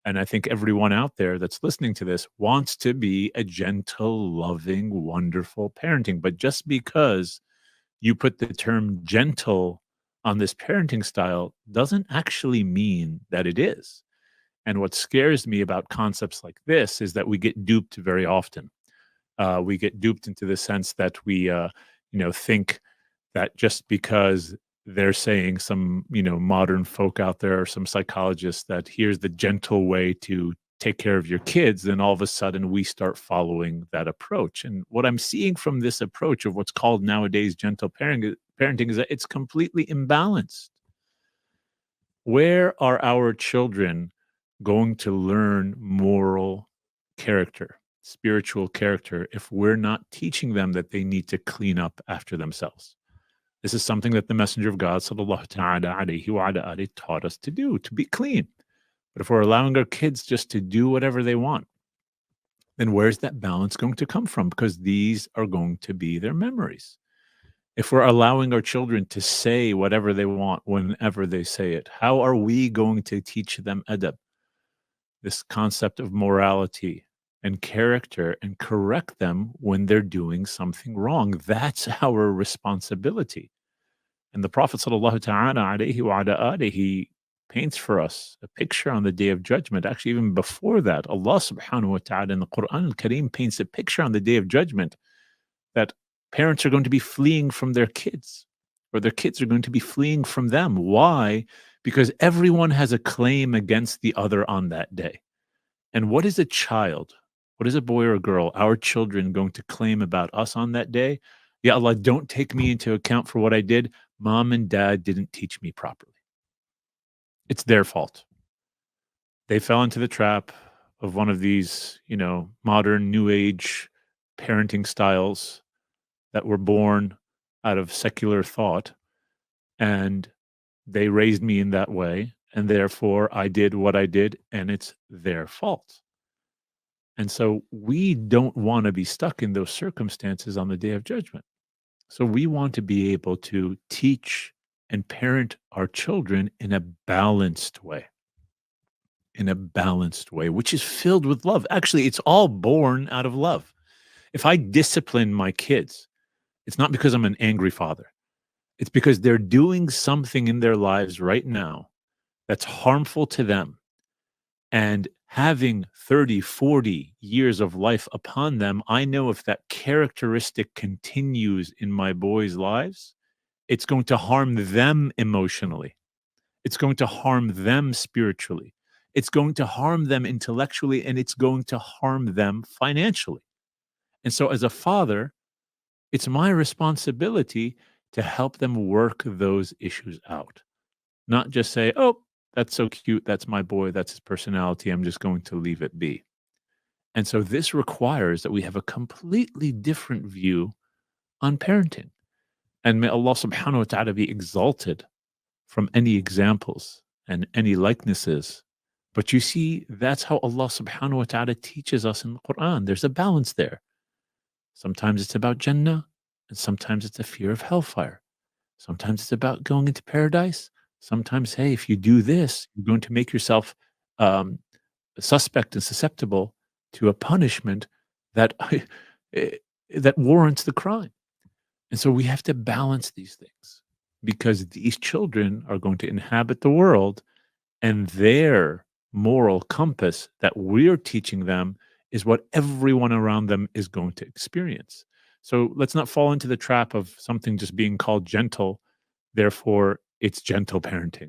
And I think everyone out there that's listening to this wants to be a gentle, loving, wonderful parenting. But just because you put the term gentle on this parenting style doesn't actually mean that it is. And what scares me about concepts like this is that we get duped very often. We get duped into the sense that we, think that just because they're saying some, modern folk out there or some psychologists that here's the gentle way to take care of your kids, then all of a sudden we start following that approach. And what I'm seeing from this approach of what's called nowadays gentle parenting is that it's completely imbalanced. Where are our children going to learn moral character, spiritual character, if we're not teaching them that they need to clean up after themselves? This is something that the Messenger of God sallallahu ta'ala alayhi wa ala alihi taught us to do, to be clean. But if we're allowing our kids just to do whatever they want, then where's that balance going to come from? Because these are going to be their memories. If we're allowing our children to say whatever they want whenever they say it, how are we going to teach them adab, this concept of morality and character, and correct them when they're doing something wrong? That's our responsibility. And the Prophet sallallahu ta'ala alayhi wa ala alihi, he paints for us a picture on the Day of Judgment. Actually, even before that, Allah subhanahu wa ta'ala in the Quran al-Kareem paints a picture on the Day of Judgment that parents are going to be fleeing from their kids, or their kids are going to be fleeing from them. Why? Because everyone has a claim against the other on that day. And what is a child? What is a boy or a girl, our children, going to claim about us on that day? Ya Allah, don't take me into account for what I did. Mom and dad didn't teach me properly. It's their fault. They fell into the trap of one of these, modern new age parenting styles that were born out of secular thought. And they raised me in that way. And therefore I did what I did, and it's their fault. And so we don't want to be stuck in those circumstances on the Day of Judgment. So we want to be able to teach and parent our children in a balanced way, which is filled with love. Actually, it's all born out of love. If I discipline my kids, it's not because I'm an angry father. It's because they're doing something in their lives right now that's harmful to them. And having 30, 40 years of life upon them, I know if that characteristic continues in my boys' lives, it's going to harm them emotionally. It's going to harm them spiritually. It's going to harm them intellectually, and it's going to harm them financially. And so as a father, it's my responsibility to help them work those issues out. Not just say, oh, that's so cute. That's my boy. That's his personality. I'm just going to leave it be. And so this requires that we have a completely different view on parenting. And may Allah subhanahu wa ta'ala be exalted from any examples and any likenesses. But you see, that's how Allah subhanahu wa ta'ala teaches us in the Quran. There's a balance there. Sometimes it's about Jannah, and sometimes it's a fear of hellfire. Sometimes it's about going into paradise. Sometimes, hey, if you do this, you're going to make yourself suspect and susceptible to a punishment that that warrants the crime. And so we have to balance these things, because these children are going to inhabit the world, and their moral compass that we're teaching them is what everyone around them is going to experience. So let's not fall into the trap of something just being called gentle, therefore it's gentle parenting.